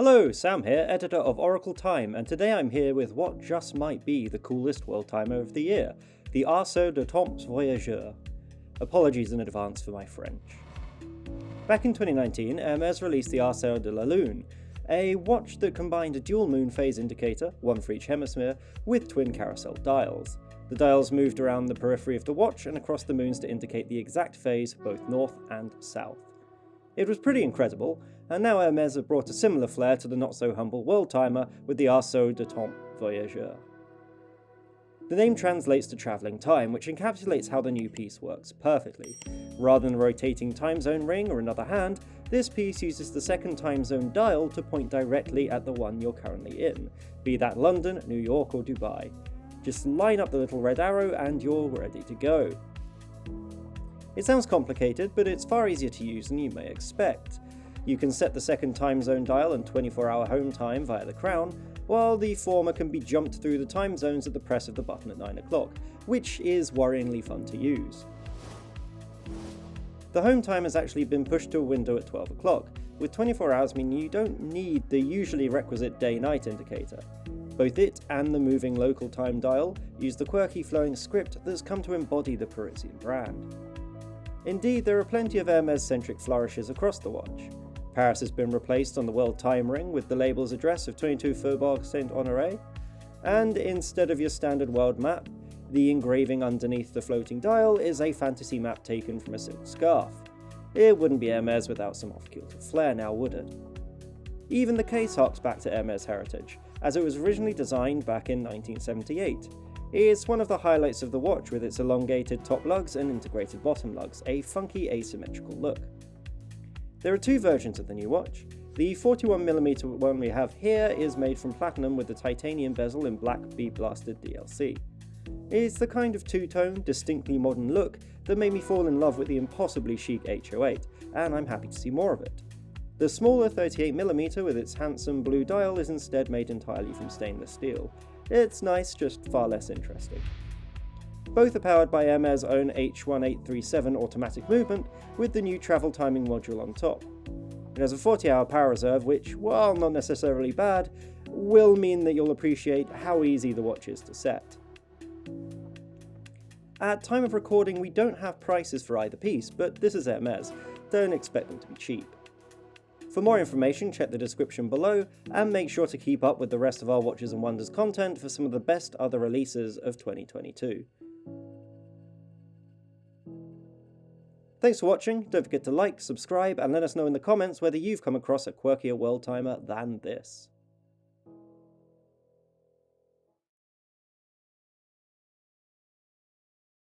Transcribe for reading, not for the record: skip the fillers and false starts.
Hello, Sam here, editor of Oracle Time, and today I'm here with what just might be the coolest world timer of the year, the Arceau de Temps Voyageur. Apologies in advance for my French. Back in 2019, Hermés released the Arceau de la Lune, a watch that combined a dual moon phase indicator, one for each hemisphere, with twin carousel dials. The dials moved around the periphery of the watch and across the moons to indicate the exact phase for both north and south. It was pretty incredible, and now Hermés have brought a similar flair to the not-so-humble world timer with the Arceau de Temps Voyageur. The name translates to travelling time, which encapsulates how the new piece works perfectly. Rather than a rotating time zone ring or another hand, this piece uses the second time zone dial to point directly at the one you're currently in, be that London, New York or Dubai. Just line up the little red arrow and you're ready to go. It sounds complicated, but it's far easier to use than you may expect. You can set the second time zone dial and 24-hour home time via the crown, while the former can be jumped through the time zones at the press of the button at 9 o'clock, which is worryingly fun to use. The home time has actually been pushed to a window at 12 o'clock, with 24 hours meaning you don't need the usually requisite day-night indicator. Both it and the moving local time dial use the quirky flowing script that's come to embody the Parisian brand. Indeed, there are plenty of Hermès-centric flourishes across the watch. Paris has been replaced on the world time ring with the label's address of 22 Faubourg Saint-Honoré, and instead of your standard world map, the engraving underneath the floating dial is a fantasy map taken from a silk scarf. It wouldn't be Hermès without some off-kilter flair now, would it? Even the case harks back to Hermès' heritage, as it was originally designed back in 1978. It's one of the highlights of the watch with its elongated top lugs and integrated bottom lugs, a funky asymmetrical look. There are two versions of the new watch. The 41mm one we have here is made from platinum with the titanium bezel in black bead-blasted DLC. It's the kind of two-tone, distinctly modern look that made me fall in love with the impossibly chic H08, and I'm happy to see more of it. The smaller 38mm with its handsome blue dial is instead made entirely from stainless steel. It's nice, just far less interesting. Both are powered by Hermès' own H1837 automatic movement with the new travel timing module on top. It has a 40-hour power reserve which, while not necessarily bad, will mean that you'll appreciate how easy the watch is to set. At time of recording we don't have prices for either piece, but this is Hermès, don't expect them to be cheap. For more information, check the description below, and make sure to keep up with the rest of our Watches and Wonders content for some of the best other releases of 2022. Thanks for watching, don't forget to like, subscribe, and let us know in the comments whether you've come across a quirkier world timer than this.